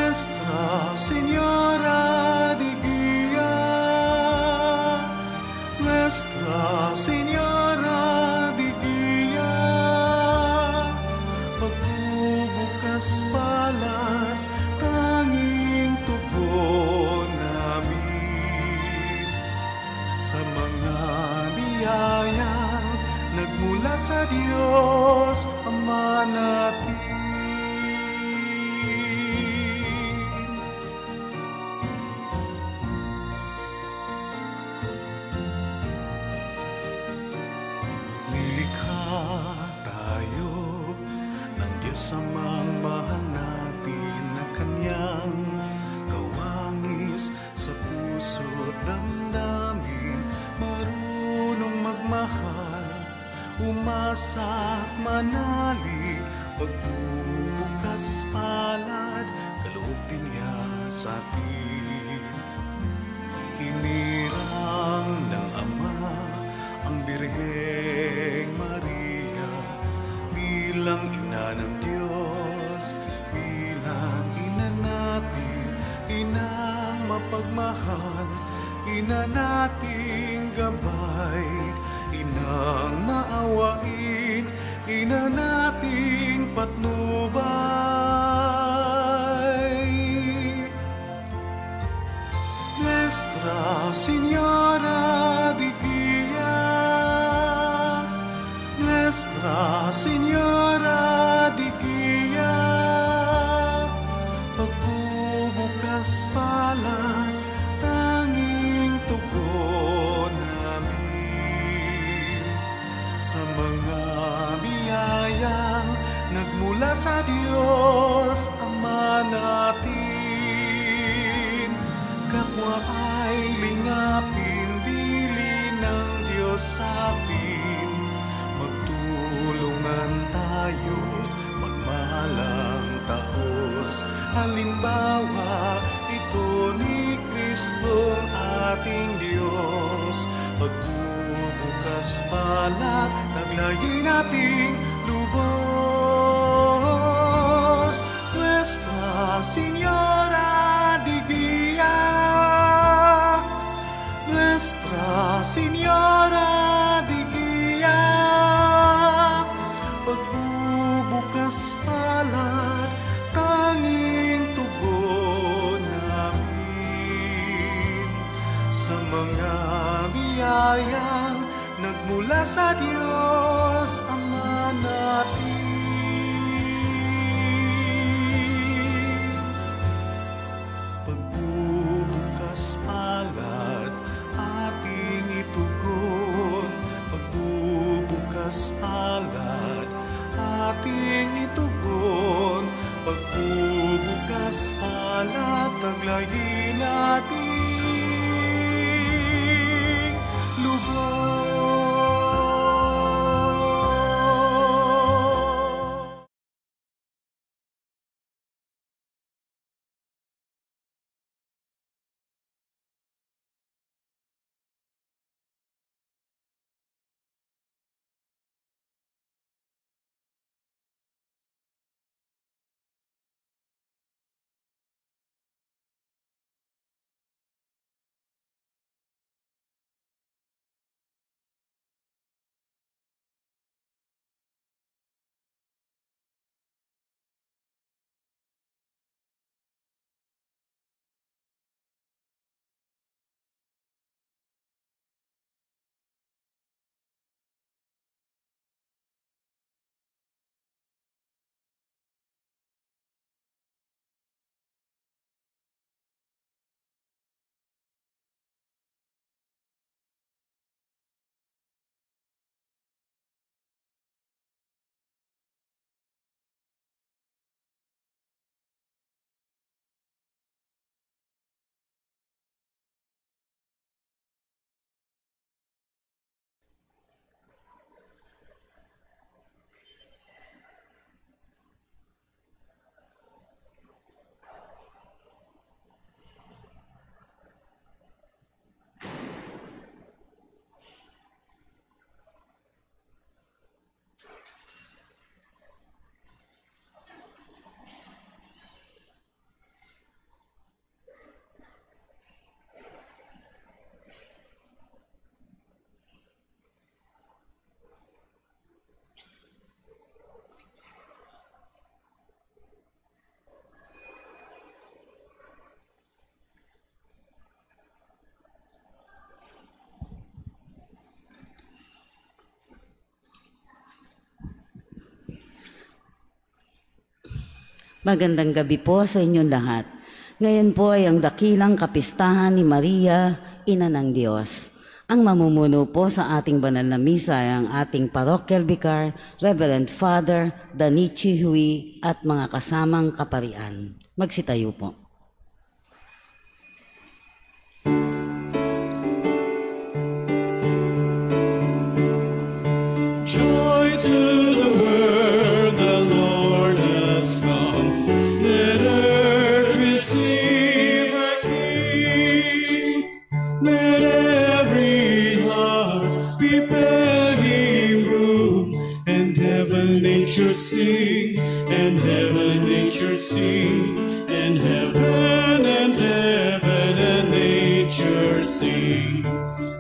Nuestra Señora de Guía, Nuestra Señora de Guía, pagbubukas palad, tanging tugon namin sa mga biyayang nagmula sa Diyos Ama natin. Nilikha tayo ng Diyos Amang mahal natin na Kanyang kawangis sa puso't damdamin, marunong magmahal, umasa at manalig, pagbubukas palad, kaloob din niya sa atin. Hinirang ng Ama ang Birheng Maria bilang ina ng Diyos, bilang ina natin, inang mapagmahal, ina nating gabay, inang maawain, ina nating patnubay. Nuestra Señora de Guía, Nuestra Señora de Guía, pagbubukas palad, tanging tugon namin sa mga biyayang nagmula sa Diyos Ama natin. Kapwa ay lingapin, bilin ng Diyos sapin, magtulungan tayo, magmahalang taos. Halimbawa ito ni Kristong ating Diyos, pagbubukas palad, taglayin nating lubos. Nuestra Señora de Guía, Nuestra Señora de Guía, pagbubukas palad, tanging tugon namin sa mga biyayang nagmula sa Diyos Ama natin. Pagbubukas palad, ating itugon, pagbubukas palad, ating itugon, pagbubukas palad, taglayin nating lubos. Magandang gabi po sa inyong lahat. Ngayon po ay ang dakilang kapistahan ni Maria, Ina ng Diyos. Ang mamumuno po sa ating banal na misa ay ang ating parochial vicar, Reverend Father Danichi Hui at mga kasamang kaparian. Magsitayo po. Joy to the world, the Lord has come. Let earth receive her King. Let every heart prepare him room. And heaven nature sing, and heaven nature sing, and heaven and nature sing.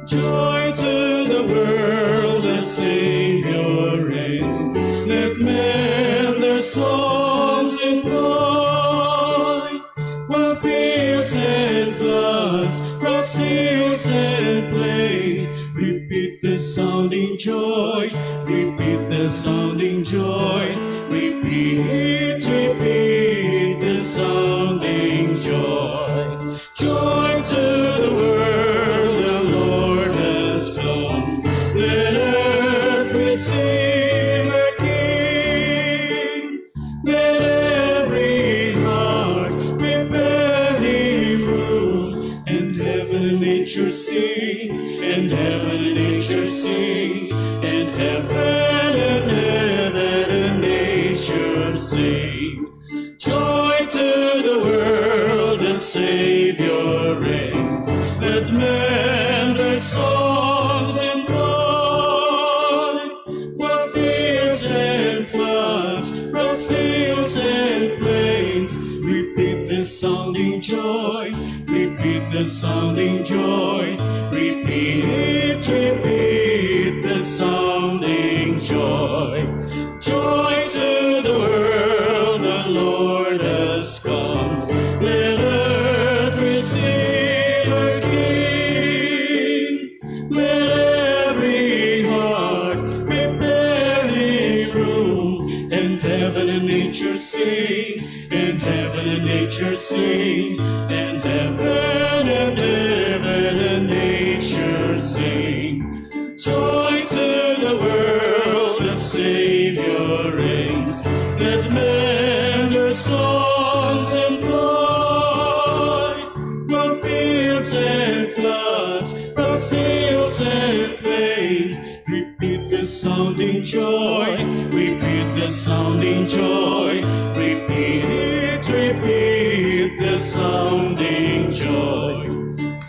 Joy to the world, the Savior reigns. Let men their songs employ, while fields and floods, rocks, hills and plains, repeat the sounding joy, repeat the sounding joy, repeat, repeat the sounding joy. Joy to the world, the Lord has come. Let earth receive her King. Let every heart prepare him room. And heaven and nature sing, and heaven and nature sing, and heaven and nature sing. Joy to the world, the Savior reigns. Let men their songs employ, while fields and floods, rocks, hills and plains, repeat the sounding joy, repeat the sounding joy, repeat, repeat the sounding joy. Joy to the world, the Lord has come. Let earth receive her King. Let every heart prepare him room. And heaven and nature sing, and heaven and nature sing, and heaven and nature sing. Joy to the world, the Savior reigns. Let men their songs employ, while fields and floods, rocks, hills and plains, repeat the sounding joy, repeat the sounding joy, repeat, repeat the sounding joy.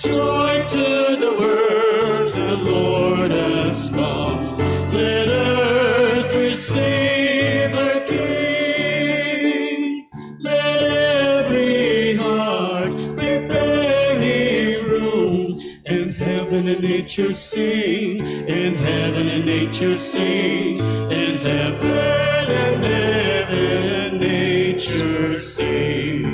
Joy to the world, the Lord has come. Let earth receive her King. Let every heart prepare him room. And heaven and nature sing, and heaven and nature sing, and heaven and nature sing.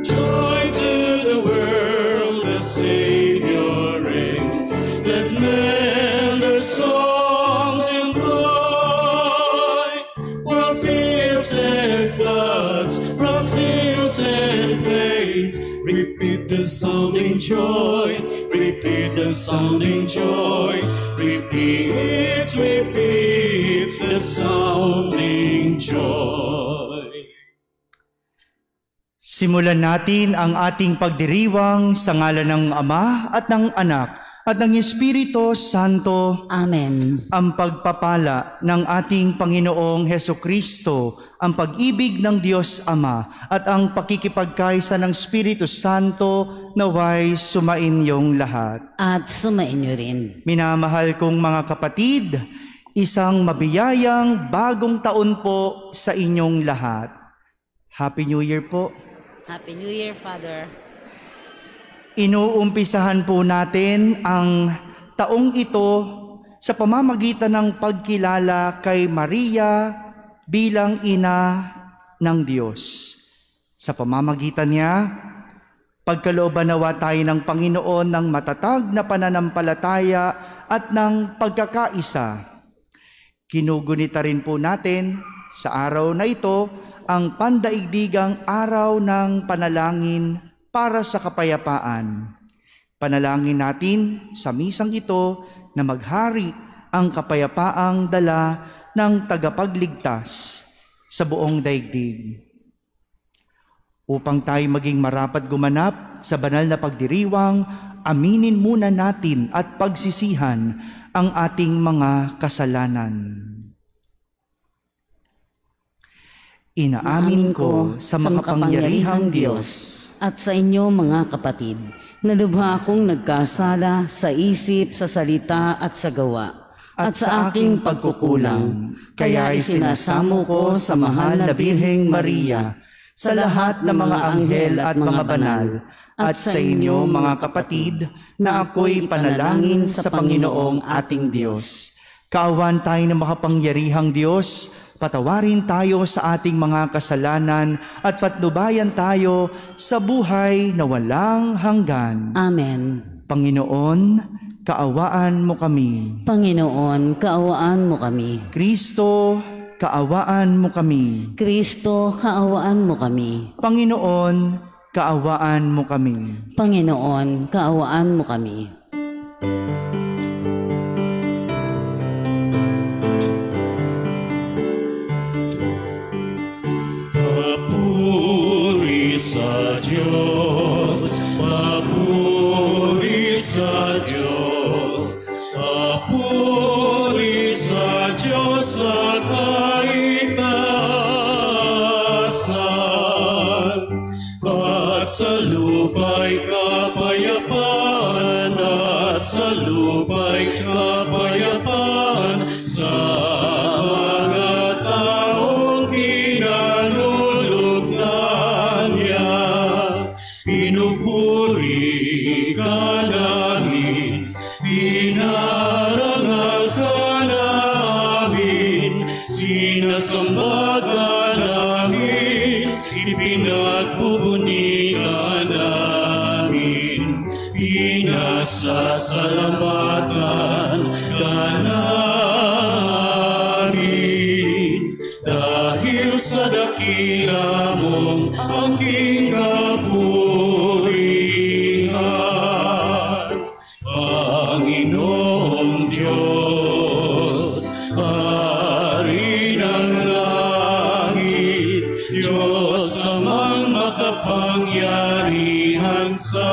Joy to the world, the Savior reigns. Let men their songs employ, while fields and floods, rocks, hills and plains, repeat the sounding joy, repeat the sounding joy, repeat, repeat the sounding joy. Simulan natin ang ating pagdiriwang sa ngalan ng Ama at ng Anak at ng Espiritu Santo. Amen. Ang pagpapala ng ating Panginoong Hesukristo, ang pag-ibig ng Diyos Ama at ang pakikipagkaisa ng Espiritu Santo naway sumainyong lahat. At sumainyo rin. Minamahal kong mga kapatid, isang mabiyayang bagong taon po sa inyong lahat. Happy New Year po. Happy New Year, Father. Inuumpisahan po natin ang taong ito sa pamamagitan ng pagkilala kay Maria bilang ina ng Diyos. Sa pamamagitan niya, pagkalooban nawa tayo ng Panginoon ng matatag na pananampalataya at ng pagkakaisa. Kinugunita rin po natin sa araw na ito ang pandaigdigang araw ng panalangin para sa kapayapaan. Panalangin natin sa misang ito na maghari ang kapayapaang dala ng tagapagligtas sa buong daigdig. Upang tayo maging marapat gumanap sa banal na pagdiriwang, aminin muna natin at pagsisihan ang ating mga kasalanan. Inaamin ko sa makapangyarihang Diyos at sa inyo mga kapatid, na lubha akong nagkasala sa isip, sa salita at sa gawa, at sa aking pagkukulang. Kaya isinasamo ko sa mahal na Birheng Maria, sa lahat ng mga anghel at mga banal, at sa inyo mga kapatid, na ako'y panalangin sa Panginoong ating Diyos. Kaawan tayo ng makapangyarihang Diyos, patawarin tayo sa ating mga kasalanan at patnubayan tayo sa buhay na walang hanggan. Amen. Panginoon, kaawaan mo kami. Panginoon, kaawaan mo kami. Kristo, kaawaan mo kami. Kristo, kaawaan mo kami. Panginoon, kaawaan mo kami. Panginoon, kaawaan mo kami. Papuri sa Diyos, papuri sa Diyos, papuri sa Diyos sa kaitaasan, at sa lupa'y kapayapaan, at sa lupa'y kapayapaan, sa mga taong kinalulugdan niya. Pinupuri ka namin, pinarangal ka namin, sinasamba ka namin, ipinagbubuni ka namin, pinasasalamatan ka namin, dahil sa dakila mong aking kapurihan. Panginoong Diyos, Hari ng langit, Diyos amang makapangyarihan sa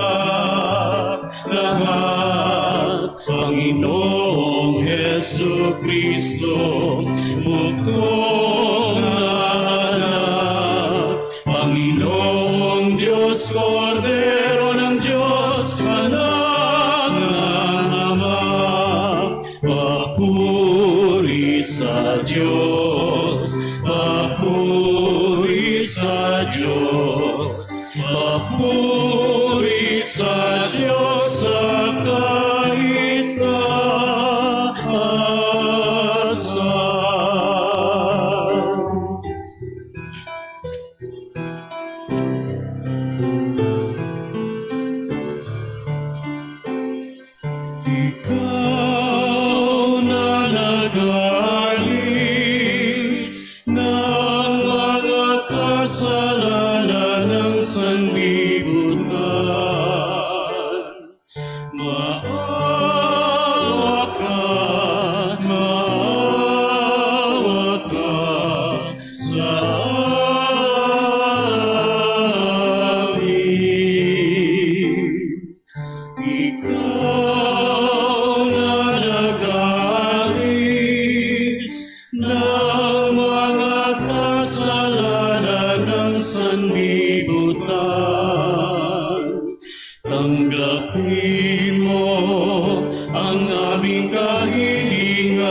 lahat, Panginoong Jesucristo, bukong anak, Panginoong Diyos, Kordero ng Diyos, anak ng Ama, papuri sa Diyos, papuri sa Diyos, papuri sa Diyos sa kaitaasan. Ikaw na nag-alis ng mga kasalanan ng sanlibutan. Maawa ka sa amin. Ikaw na nag-alis ng mga kasalanan ng sanlibutan. Tanggapin mo ang aming kahilingan.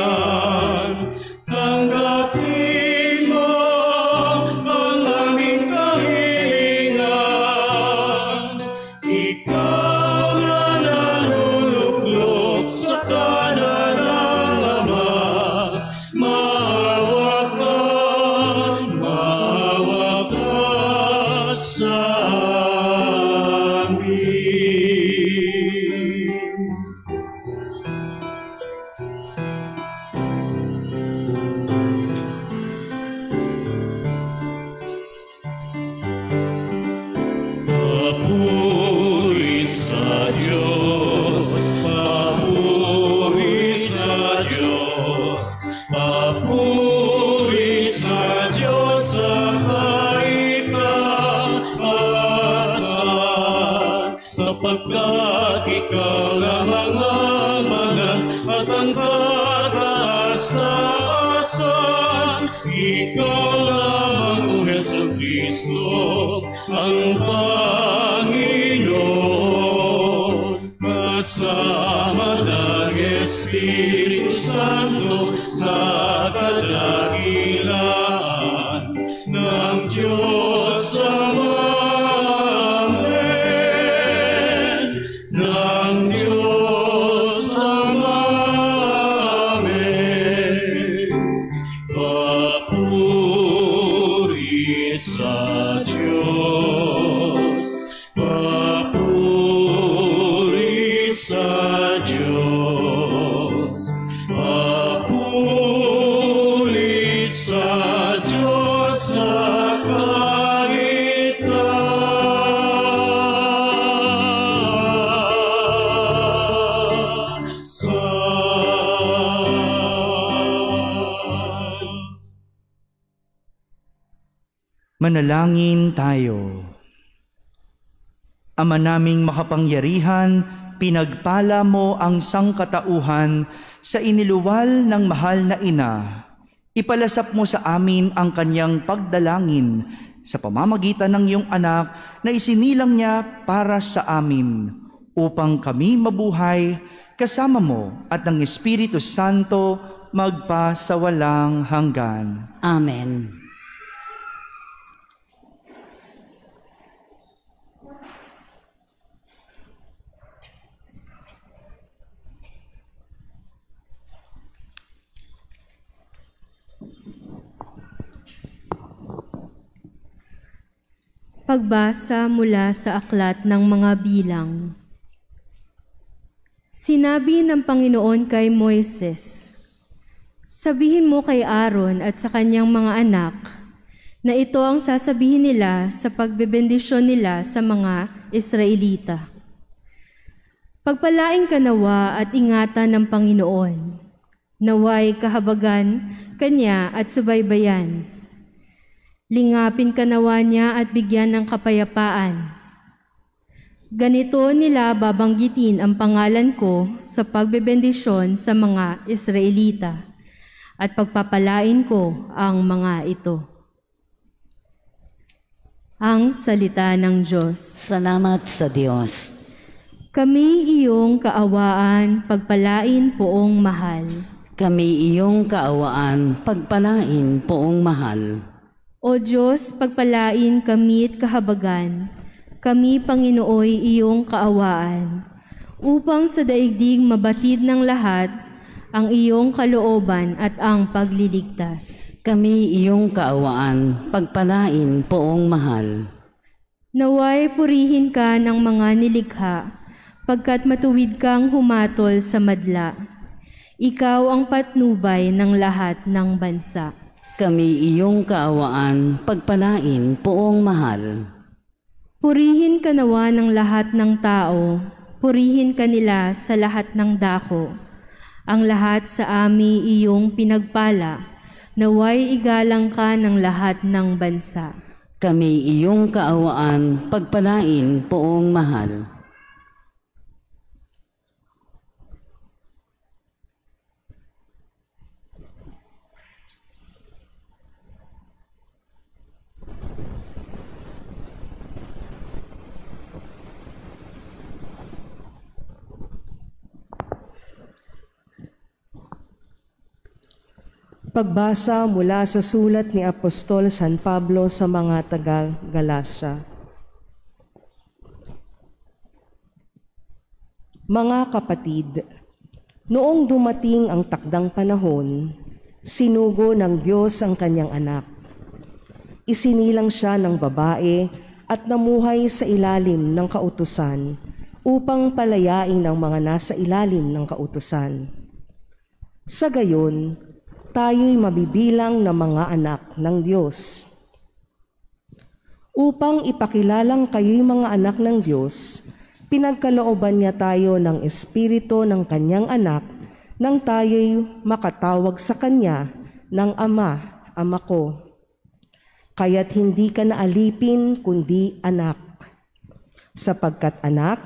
Tanggapin mo ang aming kahilingan. Ikaw na naluluklok sa kanan ng Ama, maawa ka sa Pagkat ikaw lamang ang manang at ang kataas-taasan, ikaw lamang o Jesucristo, ang Panginoon. Kasama ng Espiritu Santo sa kadakilaan ng Diyos Ama. Manalangin tayo. Ama naming makapangyarihan, pinagpala mo ang sangkatauhan sa iniluwal ng mahal na ina. Ipalasap mo sa amin ang kanyang pagdalangin sa pamamagitan ng iyong anak na isinilang niya para sa amin, upang kami mabuhay kasama mo at ng Espiritu Santo magpa sa walang hanggan. Amen. Pagbasa mula sa aklat ng mga bilang. Sinabi ng Panginoon kay Moises, "Sabihin mo kay Aaron at sa kanyang mga anak na ito ang sasabihin nila sa pagbebendisyon nila sa mga Israelita. Pagpalain ka nawa at ingatan ng Panginoon, naway kahabagan kanya at subaybayan. Lingapin ka nawa niya at bigyan ng kapayapaan. Ganito nila babanggitin ang pangalan ko sa pagbebendisyon sa mga Israelita, at pagpapalain ko ang mga ito." Ang salita ng Diyos. Salamat sa Diyos. Kami iyong kaawaan, pagpalain poong mahal. Kami iyong kaawaan, pagpalain poong mahal. O Diyos, pagpalain kami't kahabagan, kami Panginooy iyong kaawaan, upang sa daigdig mabatid ng lahat ang iyong kalooban at ang pagliligtas. Kami iyong kaawaan, pagpalain poong mahal. Naway purihin ka ng mga nilikha, pagkat matuwid kang humatol sa madla. Ikaw ang patnubay ng lahat ng bansa. Kami iyong kaawaan, pagpalain poong mahal. Purihin ka nawa ng lahat ng tao, purihin ka nila sa lahat ng dako. Ang lahat sa ami iyong pinagpala, naway igalang ka ng lahat ng bansa. Kami iyong kaawaan, pagpalain poong mahal. Pagbasa mula sa sulat ni Apostol San Pablo sa mga taga-Galasya. Mga kapatid, noong dumating ang takdang panahon, sinugo ng Diyos ang kanyang anak. Isinilang siya ng babae at namuhay sa ilalim ng kautusan upang palayain ang mga nasa ilalim ng kautusan. Sa gayon, tayo'y mabibilang na mga anak ng Diyos. Upang ipakilalang kayo'y mga anak ng Diyos, pinagkalooban niya tayo ng Espiritu ng kanyang anak nang tayo'y makatawag sa kanya ng Ama, Ama ko. Kaya't hindi ka na alipin kundi anak. Sapagkat anak,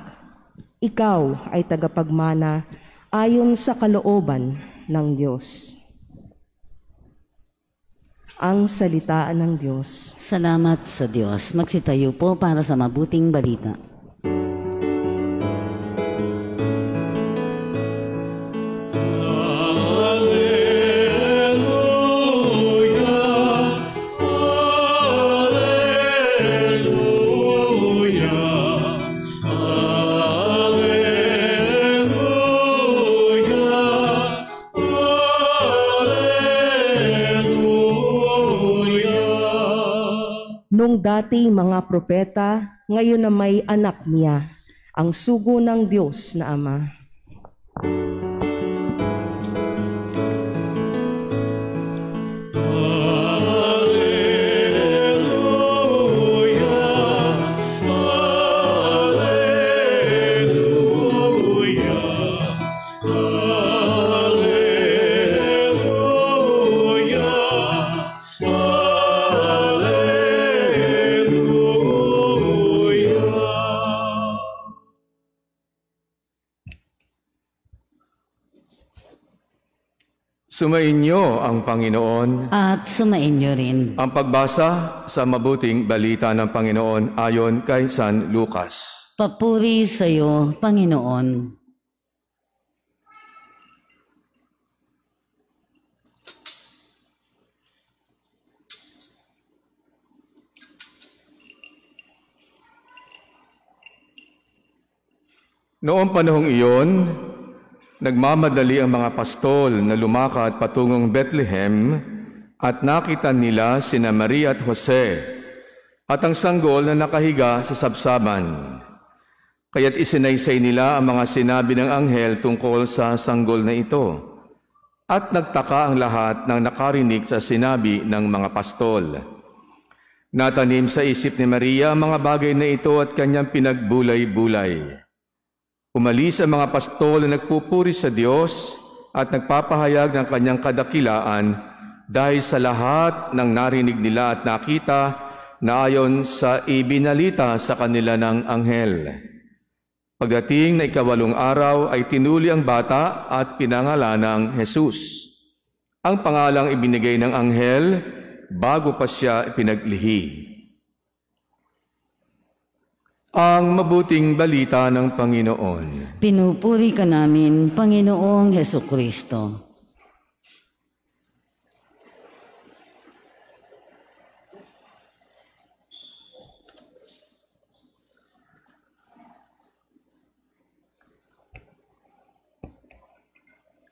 Ikaw ay tagapagmana ayon sa kalooban ng Diyos. Ang salita ng Diyos. Salamat sa Diyos. Magsitayo po para sa mabuting balita. Nung dati mga propeta, ngayon na may anak niya, ang sugo ng Diyos na Ama. Sumainyo ang Panginoon. At sumainyo rin. Ang pagbasa sa mabuting balita ng Panginoon ayon kay San Lucas. Papuri sa iyo, Panginoon. Noong panahong iyon, nagmamadali ang mga pastol na lumakad patungong Bethlehem at nakita nila sina Maria at Jose at ang sanggol na nakahiga sa sabsaban. Kaya't isinaysay nila ang mga sinabi ng anghel tungkol sa sanggol na ito. At nagtaka ang lahat ng nakarinig sa sinabi ng mga pastol. Natanim sa isip ni Maria ang mga bagay na ito at kanyang pinagbulay-bulay. Umalis ang mga pastol na nagpupuri sa Diyos at nagpapahayag ng kanyang kadakilaan dahil sa lahat ng narinig nila at nakita na ayon sa ibinalita sa kanila ng anghel. Pagdating na 8 araw ay tinuli ang bata at pinangalanang Jesus. Ang pangalang ibinigay ng anghel bago pa siya ipinaglihi. Ang mabuting balita ng Panginoon. Pinupuri ka namin, Panginoong Hesukristo.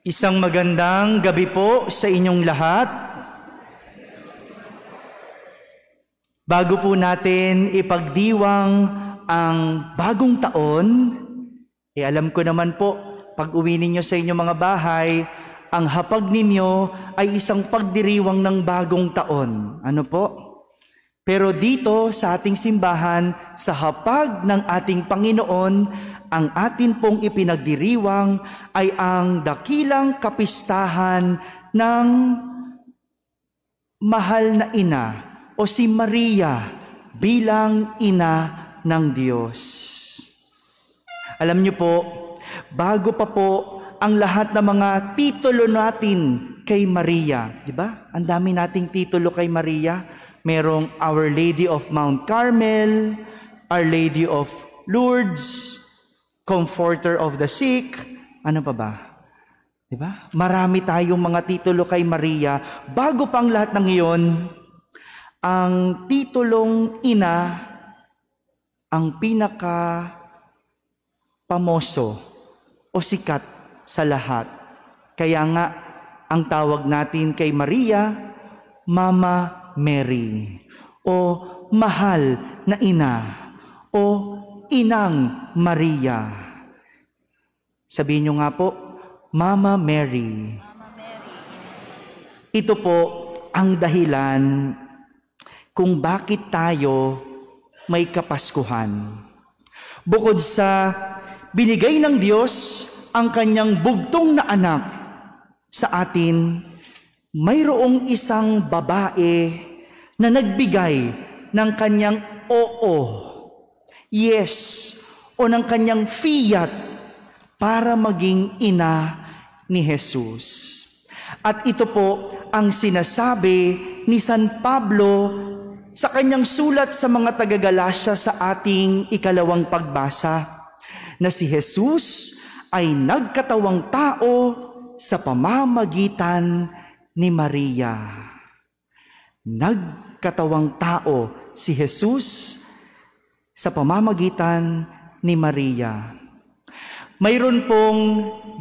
Isang magandang gabi po sa inyong lahat. Bago po natin ipagdiwang ang bagong taon, alam ko naman po, pag uwi ninyo sa inyong mga bahay, ang hapag ninyo ay isang pagdiriwang ng bagong taon. Ano po? Pero dito sa ating simbahan, sa hapag ng ating Panginoon, ang atin pong ipinagdiriwang ay ang dakilang kapistahan ng mahal na ina o si Maria bilang ina ng Diyos. Alam niyo po, bago pa po ang lahat ng mga titulo natin kay Maria, di ba? Ang dami nating titulo kay Maria. Merong Our Lady of Mount Carmel, Our Lady of Lourdes, Comforter of the Sick, ano pa ba? Di ba? Marami tayong mga titulo kay Maria. Bago pang lahat ng iyon, ang titulong ina ang pinaka pamoso o sikat sa lahat. Kaya nga, ang tawag natin kay Maria, Mama Mary, o mahal na ina, o inang Maria. Sabihin nyo nga po, Mama Mary. Ito po ang dahilan kung bakit tayo may Kapaskuhan. Bukod sa binigay ng Diyos ang kanyang bugtong na anak sa atin, mayroong isang babae na nagbigay ng kanyang oo, yes, o ng kanyang fiat para maging ina ni Jesus. At ito po ang sinasabi ni San Pablo sa kanyang sulat sa mga taga-Galacia sa ating ikalawang pagbasa, na si Jesus ay nagkatawang tao sa pamamagitan ni Maria. Nagkatawang tao si Jesus sa pamamagitan ni Maria. Mayroon pong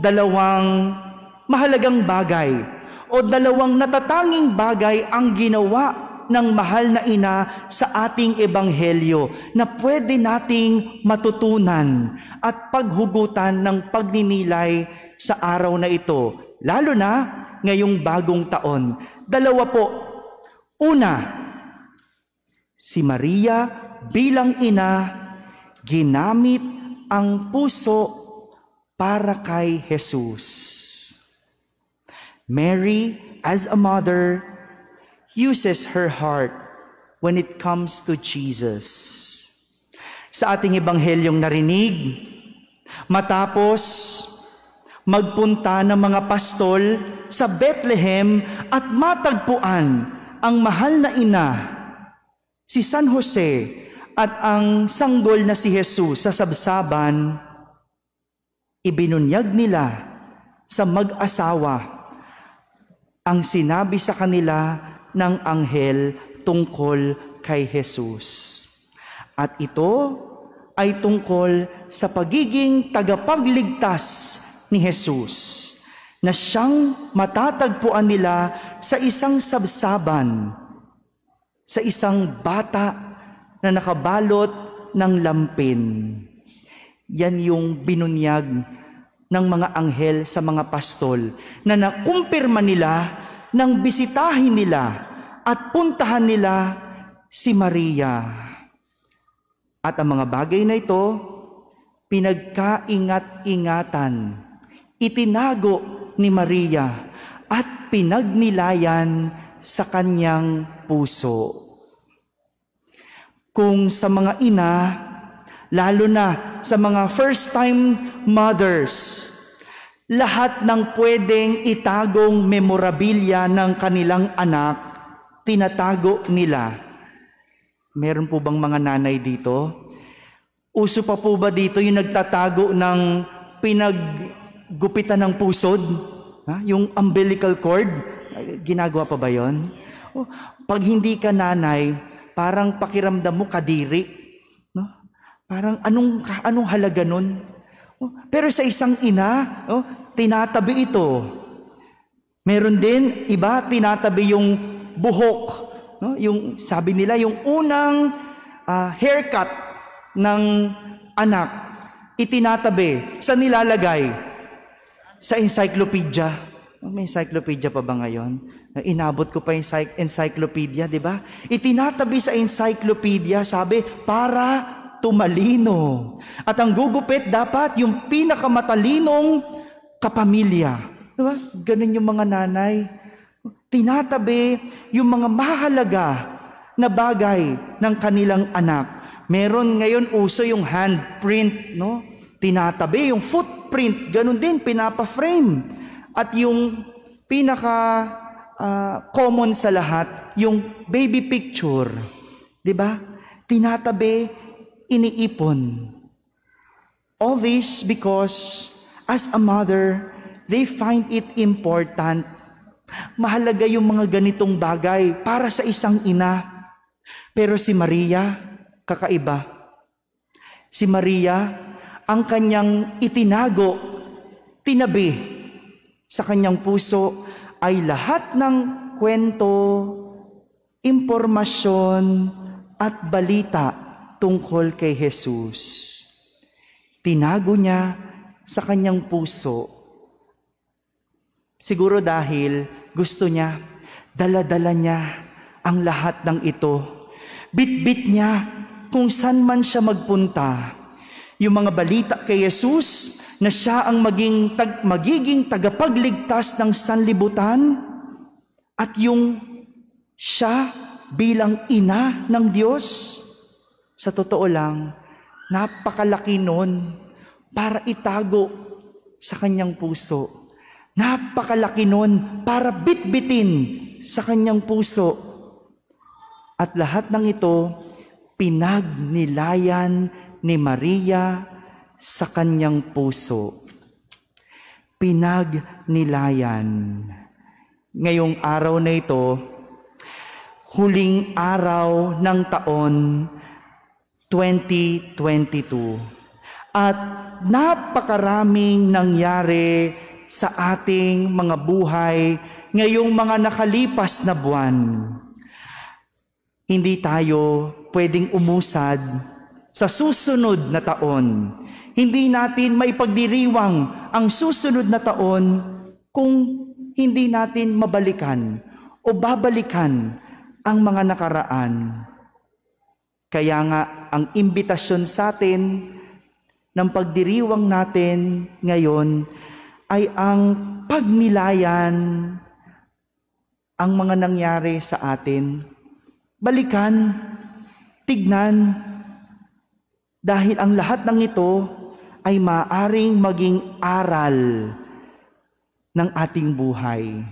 dalawang mahalagang bagay o dalawang natatanging bagay ang ginawa ng mahal na ina sa ating ebanghelyo na pwede nating matutunan at paghugutan ng pagninilay sa araw na ito, lalo na ngayong bagong taon. Dalawa po. Una, si Maria bilang ina ginamit ang puso para kay Jesus. Mary, as a mother, uses her heart when it comes to Jesus. Sa ating ebanghelyong narinig, matapos magpunta ng mga pastol sa Bethlehem at matagpuan ang mahal na ina, si San Jose, at ang sanggol na si Jesus sa sabsaban, ibinunyag nila sa mag-asawa ang sinabi sa kanila ng anghel tungkol kay Jesus. At ito ay tungkol sa pagiging tagapagligtas ni Jesus na siyang matatagpuan nila sa isang sabsaban, sa isang bata na nakabalot ng lampin. Yan yung binunyag ng mga anghel sa mga pastol na nakumpirma nila nang bisitahin nila at puntahan nila si Maria. At ang mga bagay na ito, pinagkaingat-ingatan, itinago ni Maria at pinagnilayan sa kanyang puso. Kung sa mga ina, lalo na sa mga first-time mothers, lahat ng pwedeng itagong memorabilia ng kanilang anak, tinatago nila. Meron po bang mga nanay dito? Uso pa po ba dito yung nagtatago ng pinaggupitan ng pusod? Yung umbilical cord? Ginagawa pa ba yun? Pag hindi ka nanay, parang pakiramdam mo kadiri. No? Parang anong halaga nun? Pero sa isang ina, tinatabi ito. Meron din, iba, tinatabi yung buhok. No? Yung, sabi nila, yung unang haircut ng anak, itinatabi. Sa nilalagay? Sa encyclopedia. May encyclopedia pa ba ngayon? Inabot ko pa yung encyclopedia, di ba? Itinatabi sa encyclopedia, sabi, para tumalino. At ang gugupit dapat yung pinakamatalinong kapamilya. Diba? Ganun yung mga nanay. Tinatabi yung mga mahalaga na bagay ng kanilang anak. Meron ngayon uso yung handprint, no? Tinatabi yung footprint, ganun din, pinapa-frame. At yung pinaka common sa lahat, yung baby picture. Diba? Tinatabi, iniipon. All this because as a mother, they find it important. Mahalaga yung mga ganitong bagay para sa isang ina. Pero si Maria, kakaiba. Si Maria, ang kanyang itinago, tinabi sa kanyang puso ay lahat ng kwento, impormasyon at balita tungkol kay Jesus. Tinago niya sa kanyang puso. Siguro dahil gusto niya, dala-dala niya ang lahat ng ito. Bit-bit niya kung saan man siya magpunta. Yung mga balita kay Jesus na siya ang magiging tagapagligtas ng sanlibutan at yung siya bilang ina ng Diyos. Sa totoo lang, Napakalaki nun para itago sa kanyang puso. Napakalaki nun para bitbitin sa kanyang puso. At lahat ng ito, pinagnilayan ni Maria sa kanyang puso. Pinagnilayan. Ngayong araw na ito, huling araw ng taon 2022. At napakaraming nangyari sa ating mga buhay ngayong mga nakalipas na buwan. Hindi tayo pwedeng umusad sa susunod na taon. Hindi natin maipagdiriwang ang susunod na taon kung hindi natin mabalikan o babalikan ang mga nakaraan. Kaya nga, ang imbitasyon sa atin ng pagdiriwang natin ngayon ay ang pagnilayan ang mga nangyari sa atin. Balikan, tignan, dahil ang lahat ng ito ay maaaring maging aral ng ating buhay.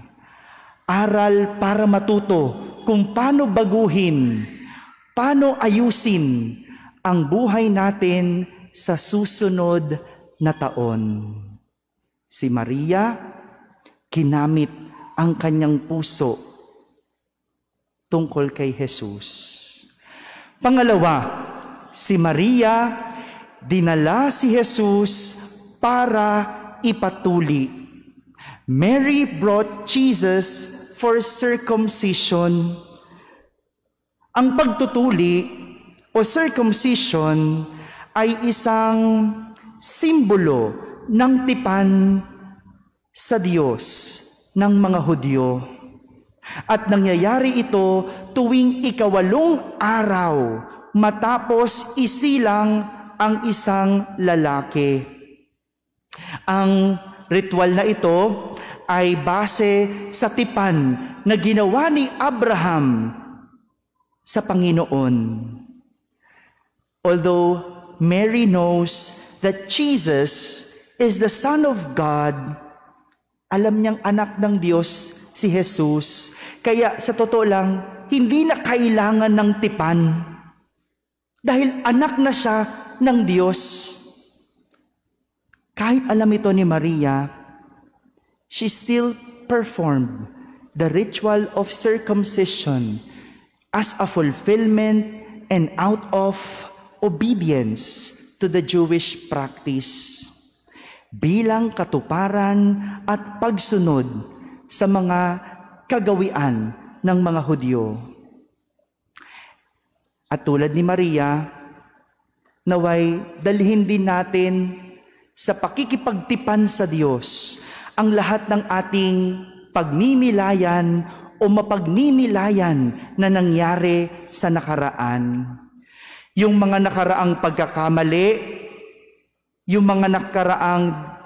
Aral para matuto kung paano baguhin, paano ayusin ang buhay natin sa susunod na taon. Si Maria, kinamit ang kanyang puso tungkol kay Jesus. Pangalawa, si Maria, dinala si Jesus para ipatuli. Mary brought Jesus for circumcision. Ang pagtutuli o circumcision ay isang simbolo ng tipan sa Diyos ng mga Hudyo. At nangyayari ito tuwing 8 araw matapos isilang ang isang lalaki. Ang ritual na ito ay base sa tipan na ginawa ni Abraham sa Panginoon. Although Mary knows that Jesus is the Son of God, alam niyang anak ng Diyos si Jesus, kaya sa totoo lang, hindi na kailangan ng tipan dahil anak na siya ng Diyos. Kahit alam ito ni Maria, she still performed the ritual of circumcision as a fulfillment and out of obedience to the Jewish practice, bilang katuparan at pagsunod sa mga kagawian ng mga Hudyo. At tulad ni Maria, naway dalhin din natin sa pakikipagtipan sa Diyos ang lahat ng ating pagmimilayan o mapagninilayan na nangyari sa nakaraan. Yung mga nakaraang pagkakamali, yung mga nakaraang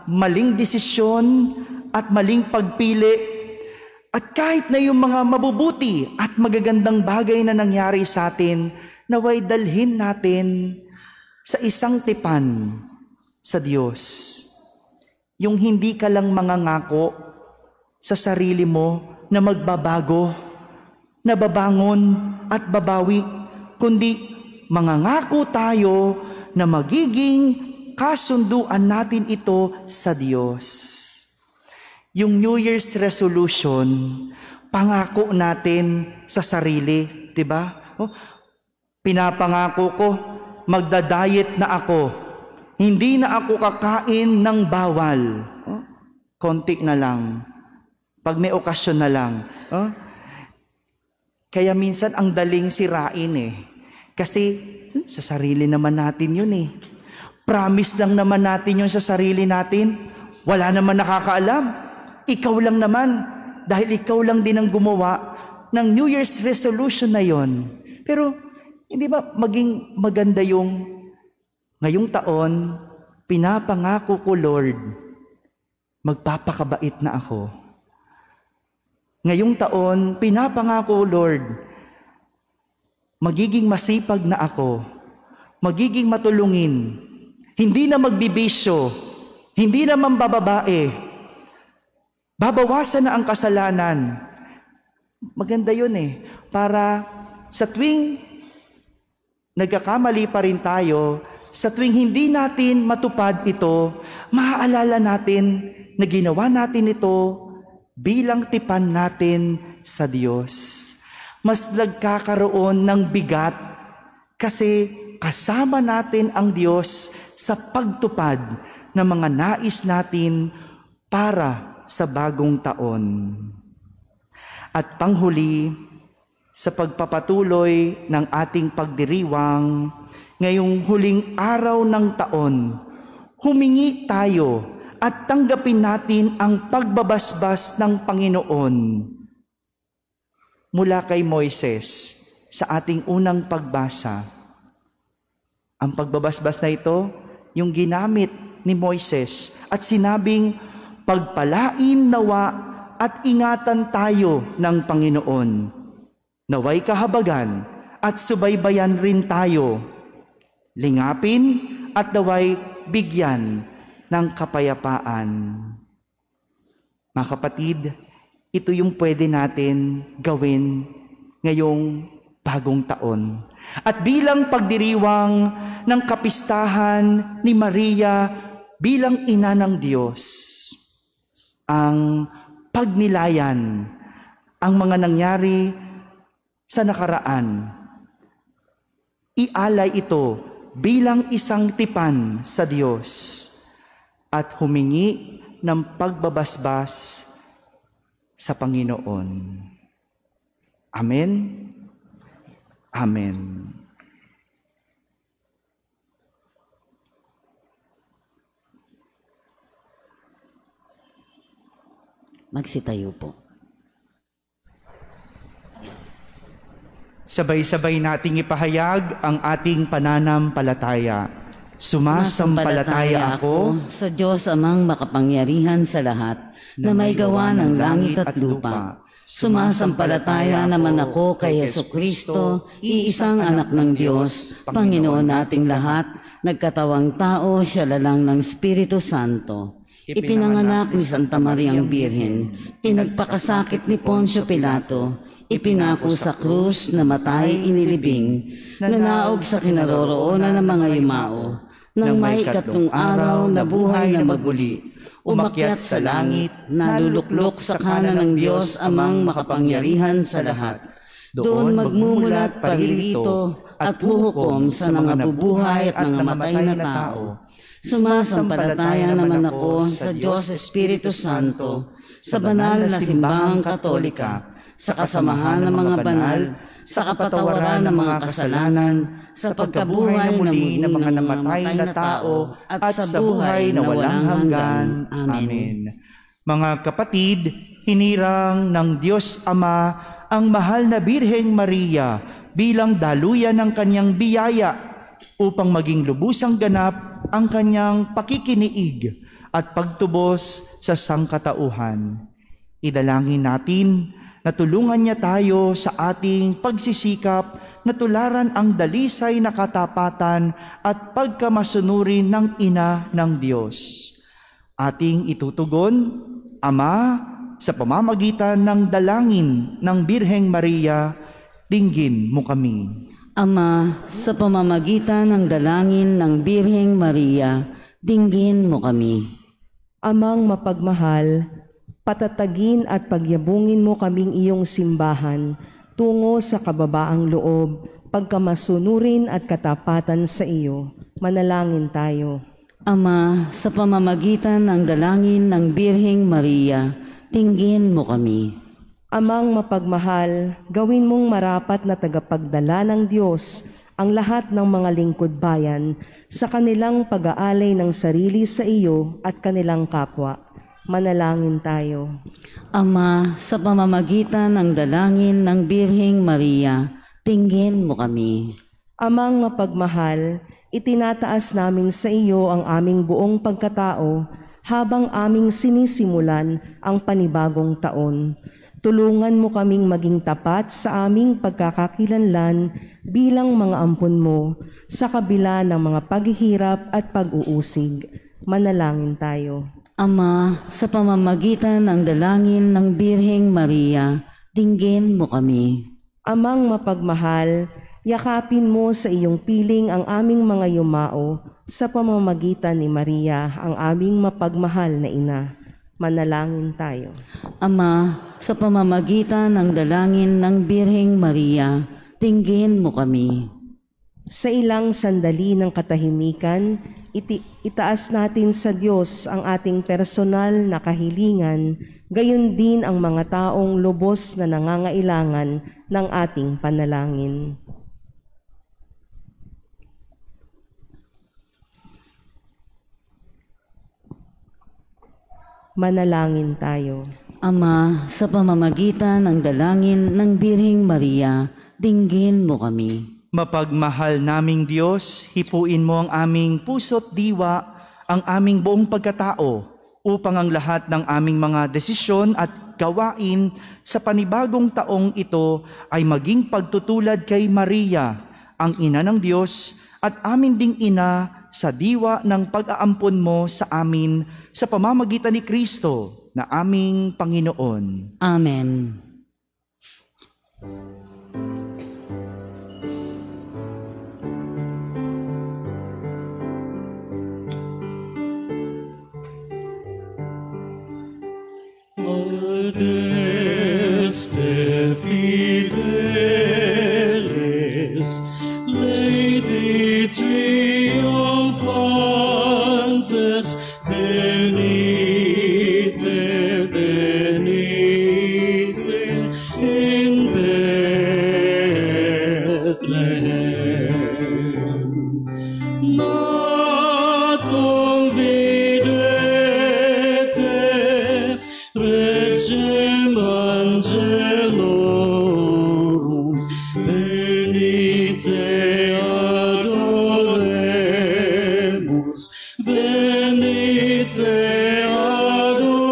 maling desisyon at maling pagpili, at kahit na yung mga mabubuti at magagandang bagay na nangyari sa atin, naway dalhin natin sa isang tipan sa Diyos. Yung hindi ka lang mangangako sa sarili mo na magbabago, na babangon at babawi, kundi mangangako tayo na magiging kasunduan natin ito sa Diyos. Yung New Year's resolution, pangako natin sa sarili, 'di ba? Pinapangako ko, magda-diet na ako. Hindi na ako kakain ng bawal. Konti na lang. Pag may okasyon na lang. Kaya minsan ang daling sirain Kasi sa sarili naman natin yun Promise lang naman natin yun sa sarili natin. Wala naman nakakaalam. Ikaw lang naman. Dahil ikaw lang din ang gumawa ng New Year's resolution na yon. Pero, hindi ba maging maganda yung ngayong taon, pinapangako ko, Lord, magpapakabait na ako. Ngayong taon, pinapangako, Lord, magiging masipag na ako. magiging matulungin, hindi na magbibisyo, hindi na mambababae, babawasan na ang kasalanan. Maganda yun para sa tuwing nagkakamali pa rin tayo, sa tuwing hindi natin matupad ito, maaalala natin na ginawa natin ito bilang tipan natin sa Diyos. Mas nagkakaroon ng bigat kasi kasama natin ang Diyos sa pagtupad ng mga nais natin para sa bagong taon. At panghuli, sa pagpapatuloy ng ating pagdiriwang, ngayong huling araw ng taon, humingi tayo at tanggapin natin ang pagbabasbas ng Panginoon mula kay Moises sa ating unang pagbasa. Ang pagbabasbas na ito, yung ginamit ni Moises at sinabing, pagpalain nawa at ingatan tayo ng Panginoon. Naway kahabagan at subaybayan rin tayo. Lingapin at naway bigyan ng kapayapaan. Mga kapatid, ito yung pwede natin gawin ngayong bagong taon. At bilang pagdiriwang ng kapistahan ni Maria bilang ina ng Diyos, ang pagnilayan ang mga nangyari sa nakaraan, ialay ito bilang isang tipan sa Diyos at humingi ng pagbabasbas sa Panginoon. Amen. Amen. Magsitayo po. Sabay-sabay nating ipahayag ang ating pananampalataya. Sumasampalataya ako sa Diyos amang makapangyarihan sa lahat, na may gawa ng langit at lupa. Sumasampalataya naman ako kay Jesucristo, iisang anak ng Diyos, Panginoon nating lahat, nagkatawang tao, siya lalang ng Espiritu Santo. Ipinanganak ni Santa Mariang Birhen, pinagpakasakit ni Poncio Pilato, ipinako sa krus, namatay, inilibing, nanaog sa kinaroroonan ng mga yumao, nang may ikatlong araw na buhay na maguli, umakyat sa langit, naluluklok sa kanan ng Diyos amang makapangyarihan sa lahat. Doon magmumulat paririto at huhukom sa mga nabubuhay at nangamatay na tao. Sumasampalataya naman ako sa Diyos Espiritu Santo, sa banal na simbahang katolika, sa kasamahan ng mga banal, sa kapatawaran ng mga kasalanan, sa pagkabuhay na muli ng mga namatay na tao, at sa buhay na walang hanggan. Amen. Mga kapatid, hinirang ng Diyos Ama ang mahal na Birheng Maria bilang daluyan ng kanyang biyaya upang maging lubusang ganap ang kanyang pakikiniig at pagtubos sa sangkatauhan. Idalangin natin na tulungan niya tayo sa ating pagsisikap na tularan ang dalisay na katapatan at pagkamasunurin ng ina ng Diyos. Ating itutugon, Ama, sa pamamagitan ng dalangin ng Birheng Maria, dinggin mo kami. Ama, sa pamamagitan ng dalangin ng Birheng Maria, dinggin mo kami. Amang mapagmahal, patatagin at pagyabungin mo kaming iyong simbahan tungo sa kababaang loob, pagkamasunurin at katapatan sa iyo. Manalangin tayo. Ama, sa pamamagitan ng dalangin ng Birheng Maria, dinggin mo kami. Amang mapagmahal, gawin mong marapat na tagapagdala ng Diyos ang lahat ng mga lingkod bayan sa kanilang pag-aalay ng sarili sa iyo at kanilang kapwa. Manalangin tayo. Ama, sa pamamagitan ng dalangin ng Birheng Maria, dinggin mo kami. Amang mapagmahal, itinataas namin sa iyo ang aming buong pagkatao habang aming sinisimulan ang panibagong taon. Tulungan mo kaming maging tapat sa aming pagkakakilanlan bilang mga ampon mo sa kabila ng mga paghihirap at pag-uusig. Manalangin tayo. Ama, sa pamamagitan ng dalangin ng Birheng Maria, dinggin mo kami. Amang mapagmahal, yakapin mo sa iyong piling ang aming mga yumao sa pamamagitan ni Maria, ang aming mapagmahal na ina. Manalangin tayo. Ama, sa pamamagitan ng dalangin ng Birheng Maria, dinggin mo kami. Sa ilang sandali ng katahimikan, itaas natin sa Diyos ang ating personal na kahilingan, gayon din ang mga taong lubos na nangangailangan ng ating panalangin. Manalangin tayo. Ama, sa pamamagitan ng dalangin ng Birheng Maria, dinggin mo kami. Mapagmahal naming Diyos, hipuin mo ang aming puso't diwa, ang aming buong pagkatao, upang ang lahat ng aming mga desisyon at gawain sa panibagong taong ito ay maging pagtutulad kay Maria, ang ina ng Diyos, at amin ding ina sa diwa ng pag-aampon mo sa amin sa pamamagitan ni Kristo na aming Panginoon. Amen. Adeste fidelis, Lady triumphantes, venite, venite in Bethlehem. Natum videte, Regem angelorum, venite adoremus, venite adoremus,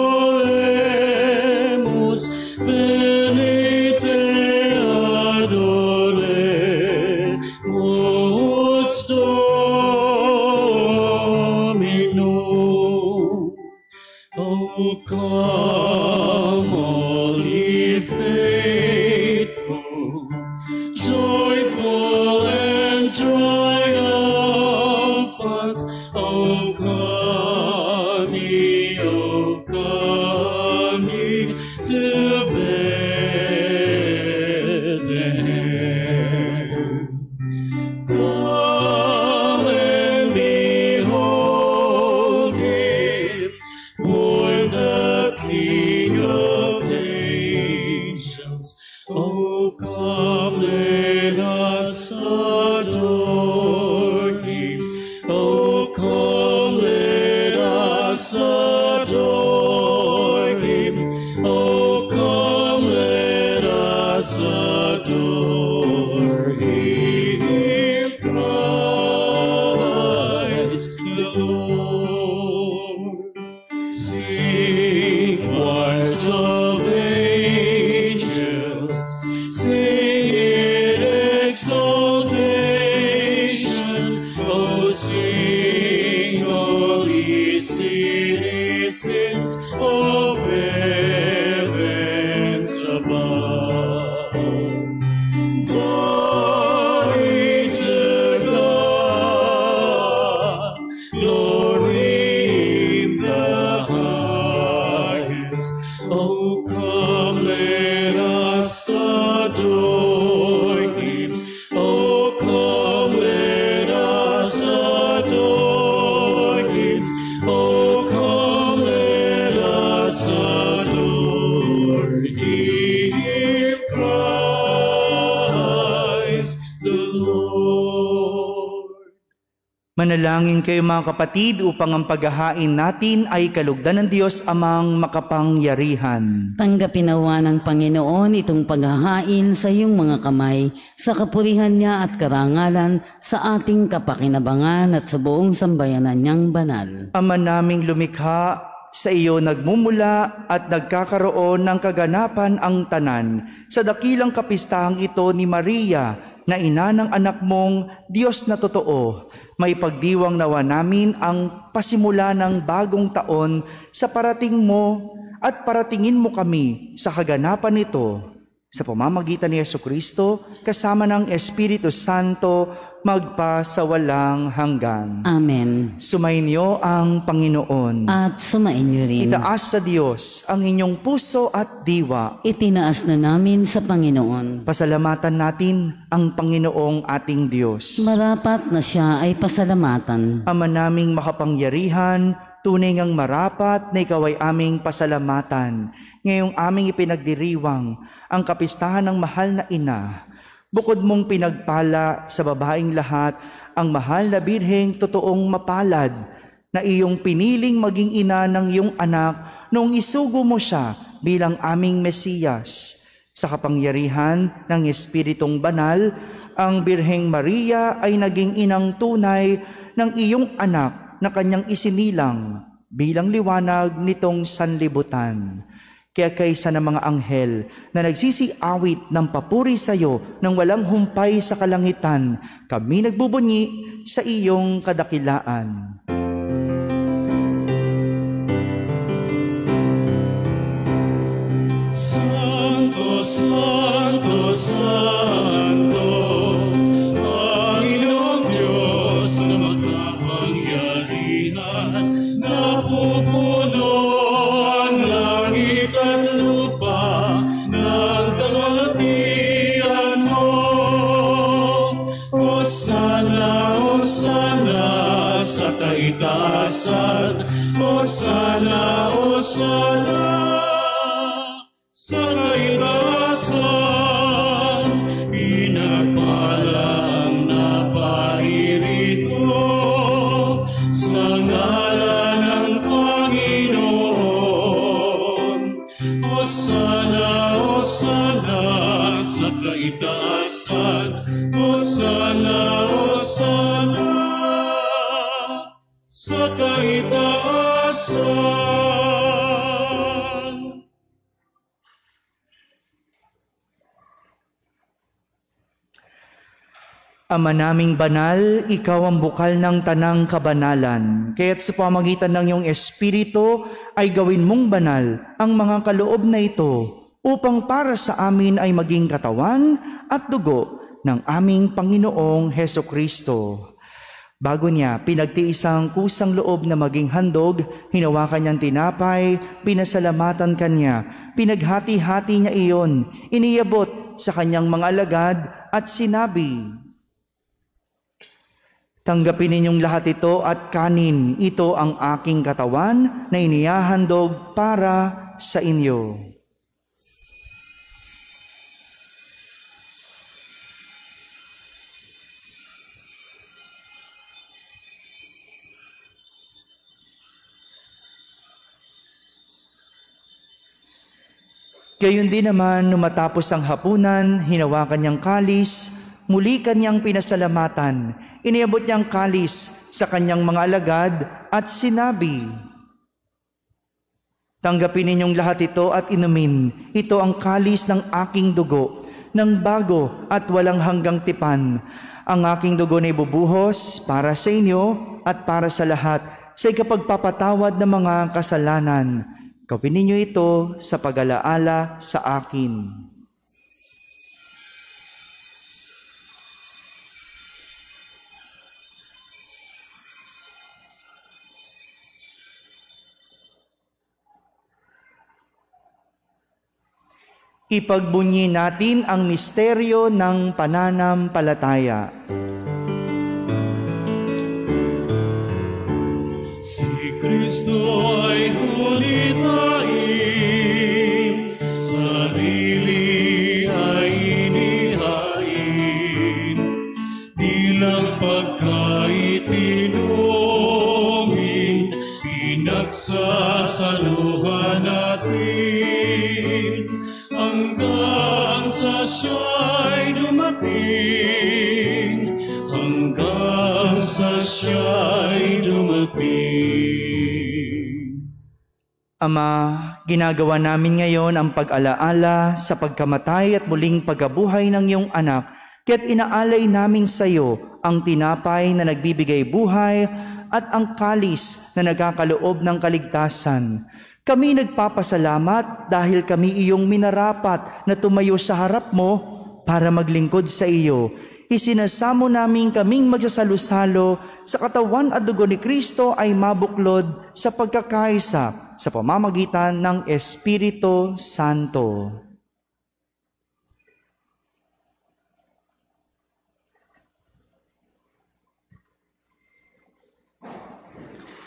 venite adoremus Dominum. O come, all ye faithful, joyful and triumphant. O come ye to Bethlehem. Come and behold him, born the King of angels. Oh, come, let us adore him. Oh, come, let us adore him. Oh, come, let us adore him, Christ the Lord. Sing, choirs of angels, sing in exaltation. Oh, sing, all ye citizens of heavens above. Glory to God, glory in the highest. Oh, come, let us adore him. Oh, come, let us adore him. Oh, come, let us adore him, Christ the Lord. Manalangin kayo mga kapatid upang ang paghahain natin ay kalugdan ng Diyos amang makapangyarihan. Tanggapin nawa ng Panginoon itong paghahain sa iyong mga kamay, sa kapurihan niya at karangalan, sa ating kapakinabangan at sa buong sambayanan niyang banal. Ama naming lumikha, sa iyo nagmumula at nagkakaroon ng kaganapan ang tanan sa dakilang kapistahang ito ni Maria na ina ng anak mong Diyos na totoo. May pagdiwang nawa namin ang pasimula ng bagong taon sa parating mo at paratingin mo kami sa kaganapan nito sa pamamagitan ni Jesucristo kasama ng Espiritu Santo magpa sa walang hanggan. Amen. Sumainyo ang Panginoon. At sumainyo rin. Itaas sa Diyos ang inyong puso at diwa. Itinaas na namin sa Panginoon. Pasalamatan natin ang Panginoong ating Diyos. Marapat na siya ay pasalamatan. Ama naming makapangyarihan, tunay ngang marapat na ikaw ay aming pasalamatan. Ngayong aming ipinagdiriwang ang kapistahan ng mahal na ina. Bukod mong pinagpala sa babaeng lahat, ang mahal na birheng totoong mapalad na iyong piniling maging ina ng iyong anak noong isugo mo siya bilang aming Mesiyas. Sa kapangyarihan ng Espiritong Banal, ang Birheng Maria ay naging inang tunay ng iyong anak na kanyang isinilang bilang liwanag nitong sanlibutan. Kaya kaysa ng mga anghel na nagsisiawit ng papuri sa iyo nang walang humpay sa kalangitan, kami nagbubunyi sa iyong kadakilaan. Santo, Santo, Santo, Panginoong Diyos na makapangyarihan, napupuno ang langit at lupa ng kalwalhatian mo. Hosana, Hosana sa kaitaasan, Hosana, Hosana sa kaitaasan, pinagpala ang napairito sa ngalan ng Panginoon. Hosana, Hosana sa kaitaasan, Hosana, Hosana sa kaitaasan. Ama naming banal, ikaw ang bukal ng tanang kabanalan. Kaya't sa pamagitan ng iyong Espiritu ay gawin mong banal ang mga kaloob na ito upang para sa amin ay maging katawan at dugo ng aming Panginoong Hesukristo. Bago niya pinagtiis ang kusang loob na maging handog, hinawakan niyang tinapay, pinasalamatan kanya, pinaghati-hati niya iyon, iniyabot sa kanyang mga alagad at sinabi, "Tanggapin ninyong lahat ito at kanin, ito ang aking katawan na inihahandog para sa inyo." Gayon din naman, nung matapos ang hapunan, hinawakan niyang kalis, muli kanyang pinasalamatan, iniabot niyang kalis sa kanyang mga alagad at sinabi, "Tanggapin ninyong lahat ito at inumin. Ito ang kalis ng aking dugo, ng bago at walang hanggang tipan. Ang aking dugo na ibubuhos para sa inyo at para sa lahat sa ikapagpapatawad ng mga kasalanan. Gawin ninyo ito sa pag-alaala sa akin." Ipagbunyi natin ang misteryo ng pananampalataya. Si Kristo ay kunitain, sarili ay inihain, bilang pagkaitinumin, pinagsasaluhan natin, hanggang sa siya'y dumating, hanggang sa siya'y dumating. Ama, ginagawa namin ngayon ang pag-alaala sa pagkamatay at muling pagkabuhay ng iyong anak, kaya't inaalay namin sa iyo ang tinapay na nagbibigay buhay at ang kalis na nagkakaloob ng kaligtasan. Kami nagpapasalamat dahil kami iyong minarapat na tumayo sa harap mo para maglingkod sa iyo. Isinasamo namin kaming magsasalo-salo sa katawan at dugo ni Kristo ay mabuklod sa pagkakaisa sa pamamagitan ng Espiritu Santo.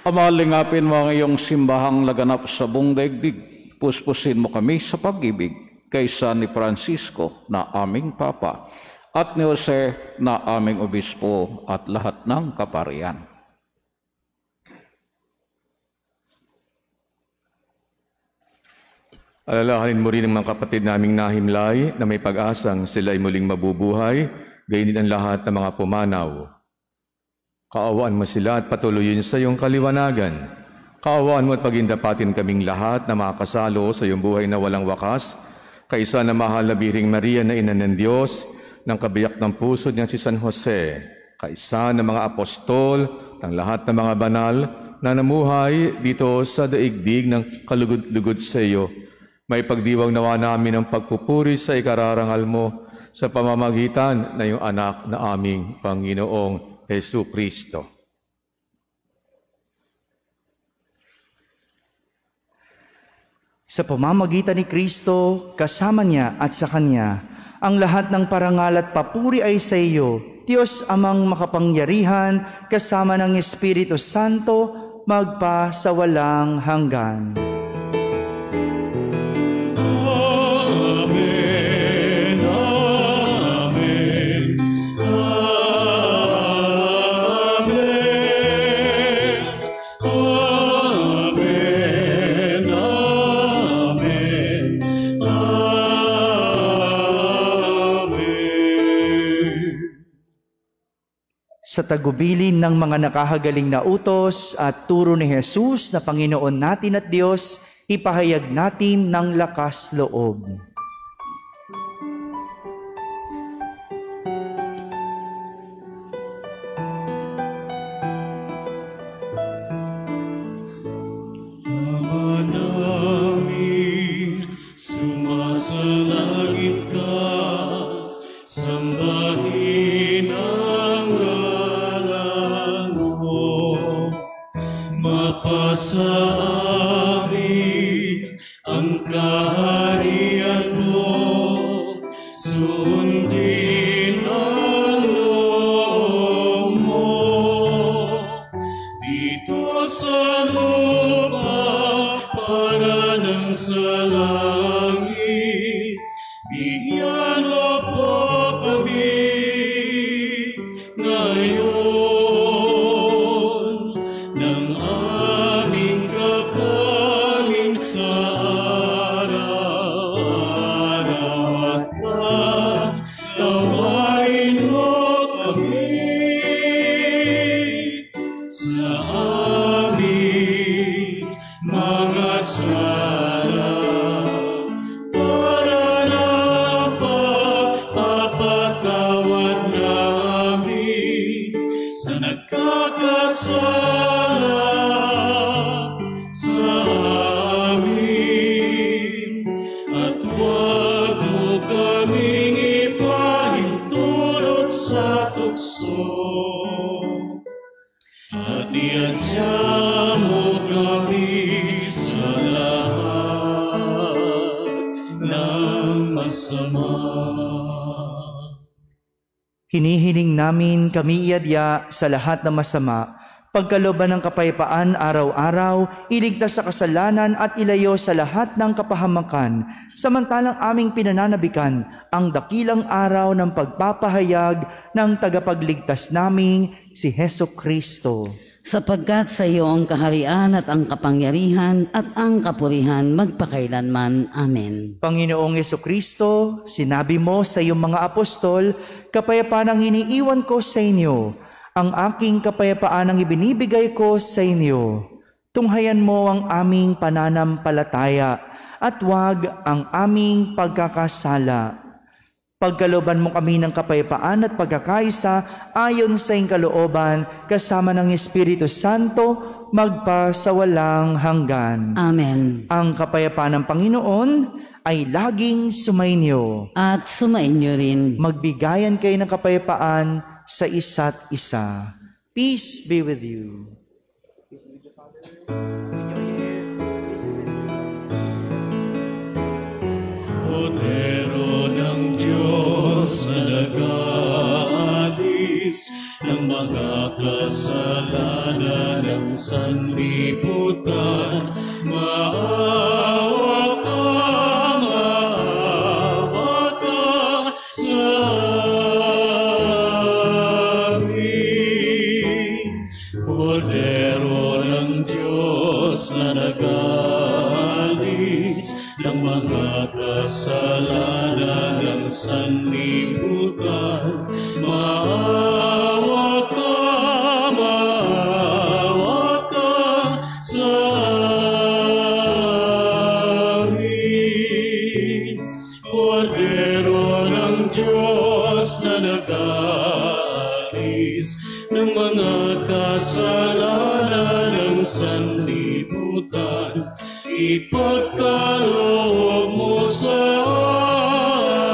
Ama, lingapin mo ang iyong simbahang laganap sa buong daigdig. Puspusin mo kami sa pag-ibig kay San Francisco na aming Papa at ni Jose na aming Obispo at lahat ng kaparian. Alalahanin mo rin ang mga kapatid naming nahimlay na may pag-asang sila ay muling mabubuhay, gayon din ang lahat ng mga pumanaw. Kaawaan mo sila at patuloyin sa iyong kaliwanagan. Kaawaan mo at pagindapatin kaming lahat na makasalo sa iyong buhay na walang wakas, kaisa na mahal na Birheng Maria na Ina ng Diyos, ng kabiyak ng puso niyang si San Jose, kaisa ng mga apostol, ng lahat ng mga banal na namuhay dito sa daigdig ng kalugod-lugod sa iyo. May pagdiwang nawa namin ang pagpupuri sa ikararangal mo sa pamamagitan na iyong anak na aming Panginoong Hesu Kristo. Sa pamamagitan ni Kristo, kasama niya at sa Kanya, ang lahat ng parangal at papuri ay sa iyo, Diyos amang makapangyarihan, kasama ng Espiritu Santo, magpa sa walang hanggan. Amen, amen, amen, amen, amen, Sa tagubilin ng mga nakahagaling na utos at turo ni Jesus na Panginoon natin at Diyos, ipahayag natin ng lakas loob. Ama namin, sumasalangit ka, sambahin ang ngalan mo. Mapasa amin ang kaharian mo, sundin ang loob mo. Dito sa lupa para ng sa langit, bigyan mo po kami ngayon ng aming kakanin sa araw-araw at patawarin mo kami sa aming mga sala, para na papatawad namin sa nagkakasala sa amin, at huwag mo kaming ipahintulot sa tukso, at iadya mo kami sa lahat ng masama. Hinihiling namin kami iadya sa lahat ng masama, pagkalooban ng kapayapaan araw-araw, iligtas sa kasalanan at ilayo sa lahat ng kapahamakan, samantalang aming pinananabikan ang dakilang araw ng pagpapahayag ng tagapagligtas naming si Hesu Kristo. Sapagkat sa iyo ang kaharian at ang kapangyarihan at ang kapurihan magpakailanman. Amen. Panginoong Hesu Kristo, sinabi mo sa iyong mga apostol, kapayapaan ang iniiwan ko sa inyo, ang aking kapayapaan ang ibinibigay ko sa inyo. Tunghayan mo ang aming pananampalataya at huwag ang aming pagkakasala. Pagkalooban mo kami ng kapayapaan at pagkakaisa ayon sa iyong kalooban kasama ng Espiritu Santo magpasawalang hanggan. Amen. Ang kapayapaan ng Panginoon ay laging sumainyo. At sumainyo rin. Magbigayan kayo ng kapayapaan sa isa't isa. Peace be with you. Kordero ng Diyos na nag-aalis ng mga kasalanan ng sanlibutan, maawa ka sa amin. Kordero ng Diyos na nag-aalis ng mga kasalanan ng sanlibutan, maawa ka sa amin. Kordero ng Diyos na nag-aalis ng mga kasalanan ng sanlibutan, ipagkaloob mo sa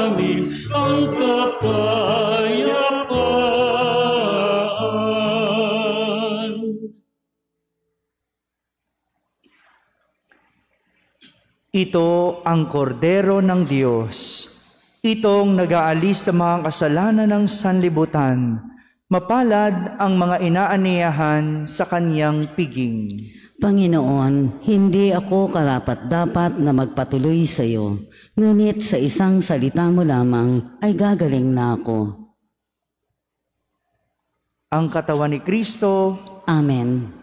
amin ang kapayapaan. Ito ang kordero ng Diyos, itong nag-aalis sa mga kasalanan ng sanlibutan. Mapalad ang mga inaaniyahan sa kanyang piging. Panginoon, hindi ako karapat-dapat na magpatuloy sa iyo, ngunit sa isang salita mo lamang ay gagaling na ako. Ang katawan ni Kristo. Amen.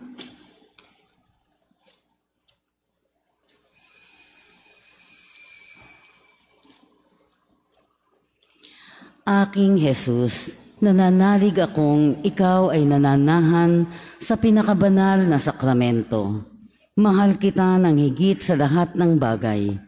Aking Jesus, nananalig akong ikaw ay nananahan sa pinakabanal na sakramento. Mahal kita ng higit sa lahat ng bagay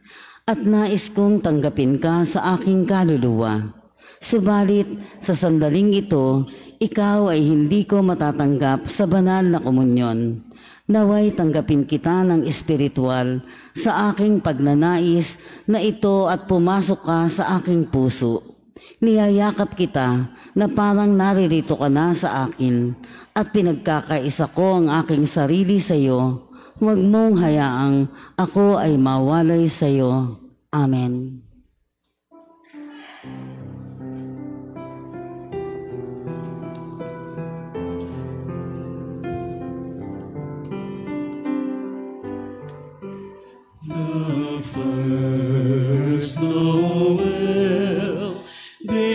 at nais kong tanggapin ka sa aking kaluluwa. Subalit sa sandaling ito, ikaw ay hindi ko matatanggap sa banal na komunyon. Naway tanggapin kita ng espiritual sa aking pagnanais na ito at pumasok ka sa aking puso. Niyayakap kita na parang naririto ka na sa akin at pinagkakaisa ko ang aking sarili sa iyo. Huwag mong hayaang ako ay mawalay sa iyo. Amen. The first Noel, the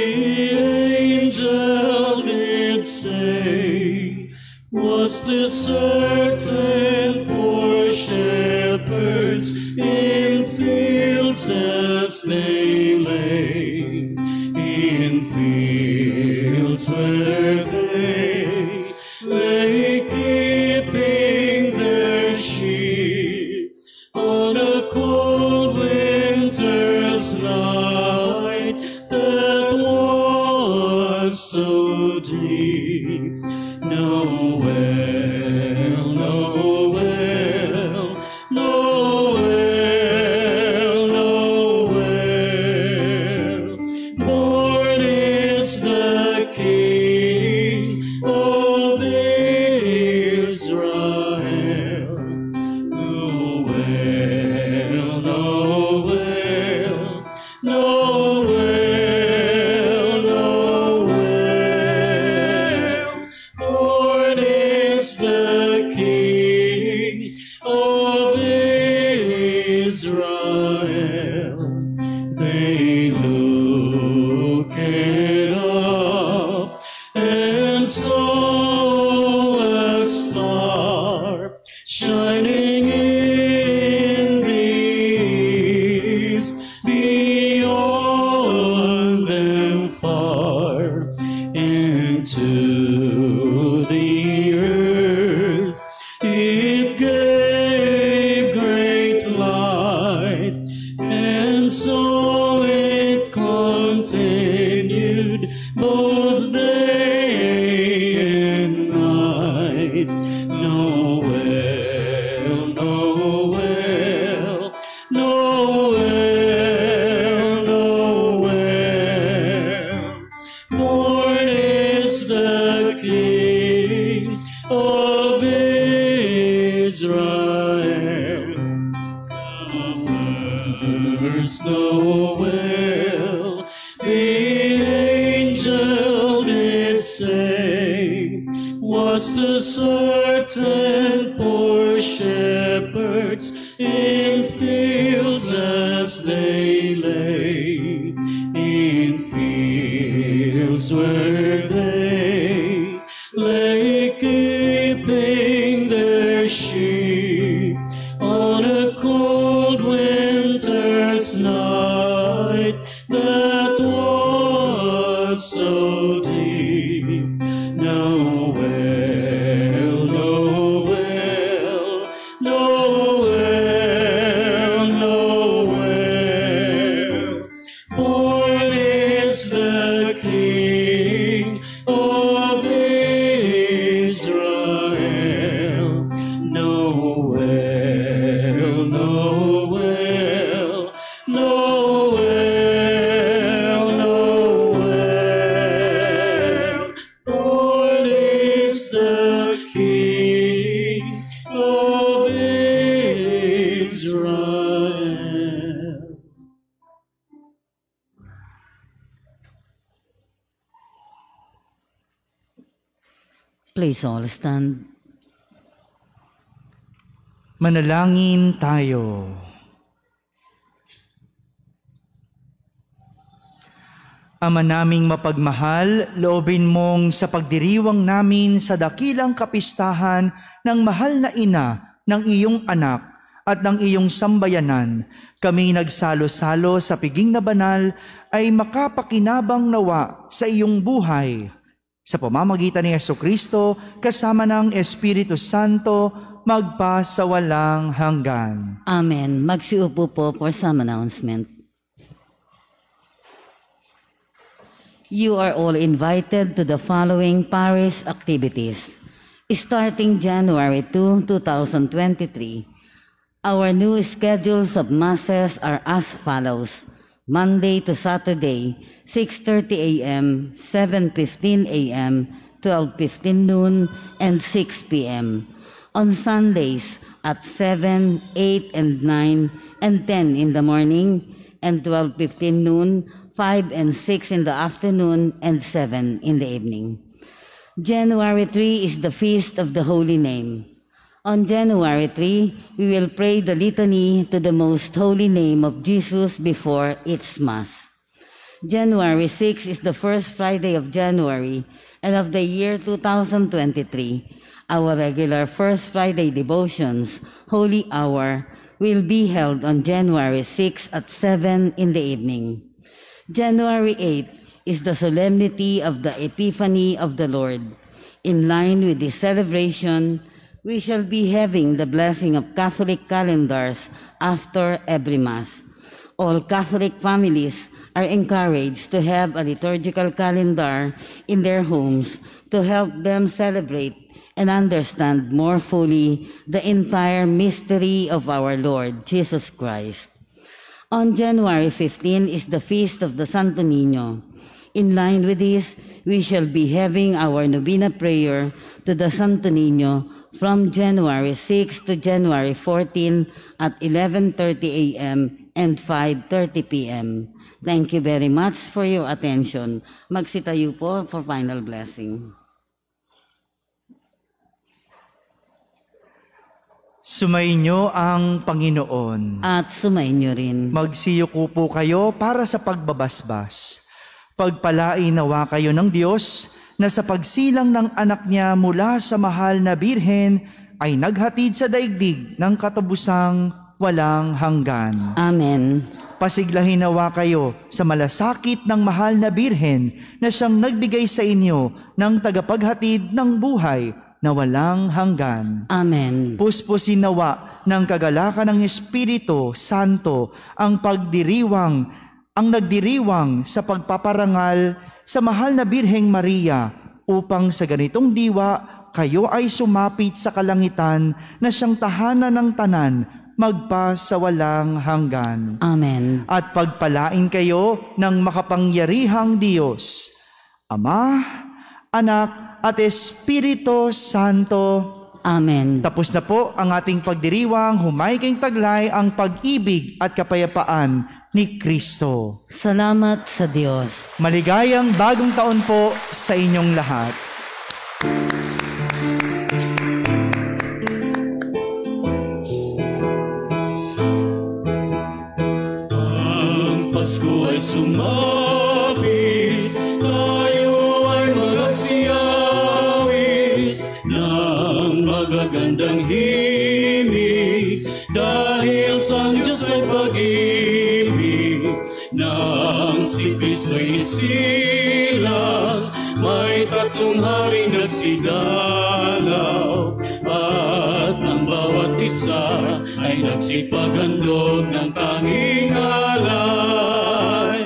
angel did say, was to certain poor shepherds in fields as they lay, in fields where they lay keeping their sheep on a cold winter's night that was so deep. Noel, Noel, Noel, Noel. Born is the King of Israel. Noel, Noel, Noel, Noel. Born is the King of Israel. They looked up and saw a star shining in the east, beyond them far, and to the earth it gave King of Israel. The first Noel, the angel did say, was to certain poor shepherds in fields as they lay, in fields where they lay keeping their sheep on a cold winter's night that was so deep. Noel, Noel, Noel, Noel. Born is the King of Israel. Noel, Noel, Noel, Noel. Born is the King of Israel. Please all stand. Manalangin tayo. Ama naming mapagmahal, loobin mong sa pagdiriwang namin sa dakilang kapistahan ng mahal na ina ng iyong anak at ng iyong sambayanan, kami nagsalo-salo sa piging na banal ay makapakinabang nawa sa iyong buhay. Sa pamamagitan ni Jesucristo, kasama ng Espiritu Santo, magpa sa walang hanggan. Amen. Magsiupo po for some announcement. You are all invited to the following parish activities. Starting January 2, 2023, our new schedules of masses are as follows. Monday to Saturday, 6:30 a.m., 7:15 a.m., 12:15 noon, and 6 p.m. On Sundays at 7, 8, and 9, and 10 in the morning, and 12:15 noon, 5 and 6 in the afternoon, and 7 in the evening. January 3 is the Feast of the Holy Name. On January 3, we will pray the litany to the Most Holy Name of Jesus before each Mass. January 6 is the first Friday of January and of the year 2023. Our regular First Friday devotions, Holy Hour, will be held on January 6 at 7 in the evening. January 8 is the solemnity of the Epiphany of the Lord. In line with this celebration, we shall be having the blessing of Catholic calendars after every Mass. All Catholic families are encouraged to have a liturgical calendar in their homes to help them celebrate and understand more fully the entire mystery of our Lord Jesus Christ. On January 15 is the Feast of the Santo Niño. In line with this, we shall be having our Novena prayer to the Santo Niño from January 6 to January 14 at 11:30 a.m. and 5:30 p.m. Thank you very much for your attention. Magsitayo po for final blessing. Sumainyo ang Panginoon. At sumainyo rin. Magsiyuko po kayo para sa pagbabasbas. Pagpalain nawa kayo ng Diyos na sa pagsilang ng anak niya mula sa mahal na birhen ay naghatid sa daigdig ng katubusang walang hanggan. Amen. Pasiglahin nawa kayo sa malasakit ng mahal na birhen na siyang nagbigay sa inyo ng tagapaghatid ng buhay na walang hanggan. Amen. Puspusin nawa ng kagalakan ng Espiritu Santo ang nagdiriwang sa pagpaparangal sa mahal na Birheng Maria upang sa ganitong diwa kayo ay sumapit sa kalangitan na siyang tahanan ng tanan magpa sa walang hanggan. Amen. At pagpalain kayo ng makapangyarihang Diyos, Ama, Anak, at Espiritu Santo. Amen. Tapos na po ang ating pagdiriwang, humayging taglay ang pag-ibig at kapayapaan ni Kristo. Salamat sa Diyos. Maligayang bagong taon po sa inyong lahat. Ang Pasko ay sumapit, tayo ay magsiawit ng magagandang himig, dahil sa Diyos ay pag-ibig. Nang si Kristo'y isilang, may tatlong hari nagsidalaw, at ang bawat isa ay nagsipaghandog ng tanging alay.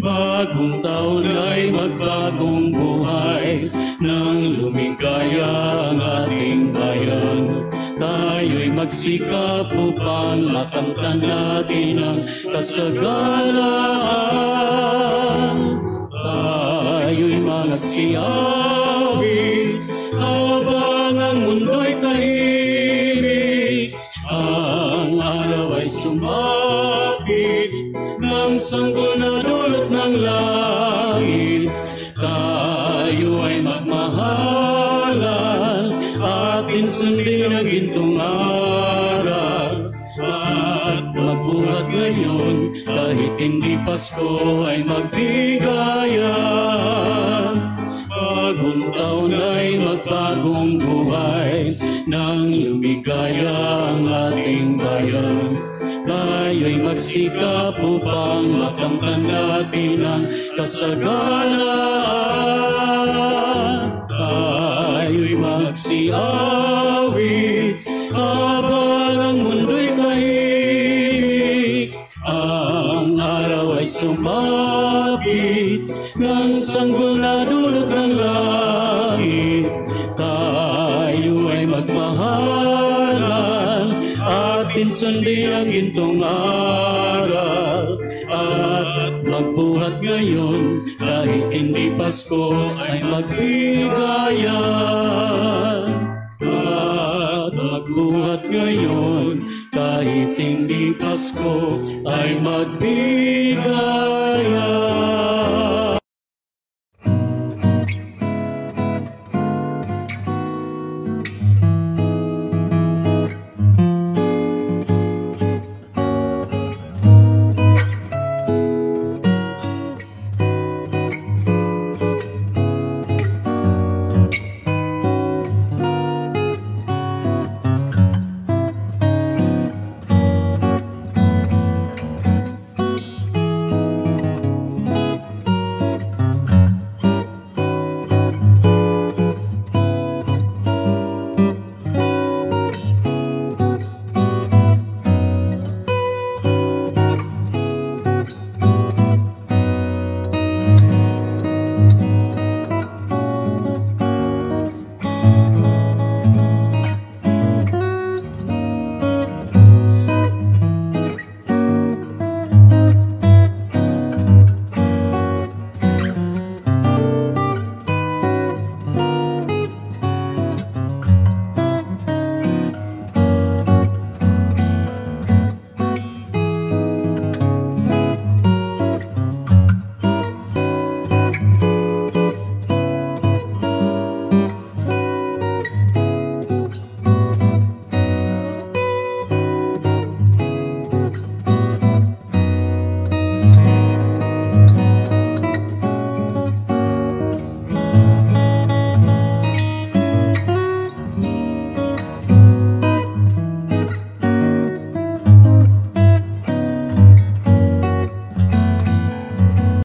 Bagong taon ay magbagong buhay, nang lumigaya ang ating bayan. Tayo'y magsikap upang makamtan natin ang kasagaran. Tayo'y magsiawit habang ang mundo'y tahimik. Ang araw ay sumapit ng sanggol na dulot ng langit. Tayo ay magmahalan, atin sundin ang gintong aral, at magbuhat ngayon kahit hindi Pasko ay magbigayan. Bagong taon ay magbagong buhay, nang lumigaya ang ating bayan. Tayo'y magsikap upang makamtan natin ang kasagaran. Tayo'y magsiawit habang ang mundo'y tahimik. Ang araw ay sumapit ng sanggol na dulot ng langit. Tayo ay magmahalan, atin sundin ang gintong aral, at magbuhat ngayon kahit hindi Pasko ay magbigayan. At magbuhat ngayon kahit hindi Pasko ay magbigayan.